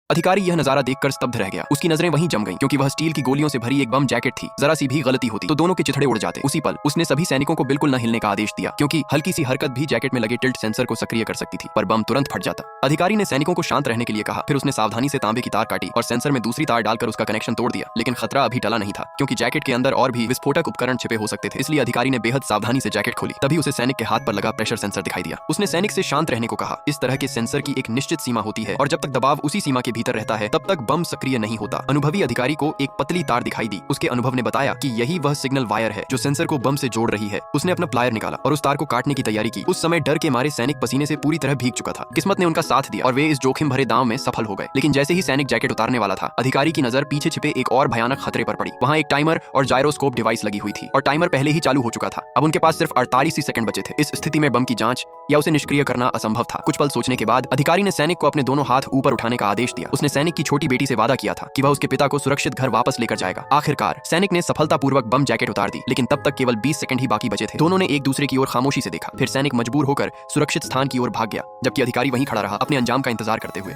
अधिकारी यह नजारा देखकर स्तब्ध रह गया। उसकी नजरें वहीं जम गईं, क्योंकि वह स्टील की गोलियों से भरी एक बम जैकेट थी। जरा सी भी गलती होती तो दोनों के चिथड़े उड़ जाते। उसी पल उसने सभी सैनिकों को बिल्कुल न हिलने का आदेश दिया, क्योंकि हल्की सी हरकत भी जैकेट में लगे टिल्ट सेंसर को सक्रिय कर सकती थी। पर बम तुरंत फट जाता। अधिकारी ने सैनिकों को शांत रहने के लिए कहा। फिर उसने सावधानी से तांबे की तार काटी और सेंसर में दूसरी तार डालकर उसका कनेक्शन तोड़ दिया। लेकिन खतरा अभी टला नहीं था, क्योंकि जैकेट के अंदर और भी विस्फोटक उपकरण छिपे हो सकते थे। इसलिए अधिकारी ने बेहद सावधानी से जैकेट खोली। तभी उसे सैनिक के हाथ पर लगा प्रेशर सेंसर दिखाई दिया। उसने सैनिक से शांत रहने को कहा। इस तरह के सेंसर की एक निश्चित सीमा होती है और जब तक दबाव उसी सीमा के भीतर रहता है तब तक बम सक्रिय नहीं होता। अनुभवी अधिकारी को एक पतली तार दिखाई दी। उसके अनुभव ने बताया कि यही वह सिग्नल वायर है जो सेंसर को बम से जोड़ रही है। उसने अपना प्लायर निकाला और उस तार को काटने की तैयारी की। उस समय डर के मारे सैनिक पसीने से पूरी तरह भीग चुका था। किस्मत ने उनका साथ दिया और वे इस जोखिम भरे दांव में सफल हो गए। लेकिन जैसे ही सैनिक जैकेट उतारने वाला था, अधिकारी की नजर पीछे छिपे एक और भयानक खतरे पर पड़ी। वहां एक टाइमर और जायरोस्कोप डिवाइस लगी हुई थी और टाइमर पहले ही चालू हो चुका था। अब उनके पास सिर्फ 48 ही सेकंड बचे थे। इस स्थिति में बम की जांच या उसे निष्क्रिय करना असंभव था। कुछ पल सोचने के बाद अधिकारी ने सैनिक को अपने दोनों हाथ ऊपर उठाने का आदेश दिया। उसने सैनिक की छोटी बेटी से वादा किया था कि वह उसके पिता को सुरक्षित घर वापस लेकर जाएगा। आखिरकार सैनिक ने सफलतापूर्वक बम जैकेट उतार दी, लेकिन तब तक केवल 20 सेकंड ही बाकी बचे थे। दोनों ने एक दूसरे की ओर खामोशी से देखा। फिर सैनिक मजबूर होकर सुरक्षित स्थान की ओर भाग गया, जबकि अधिकारी वहीं खड़ा रहा, अपने अंजाम का इंतजार करते हुए।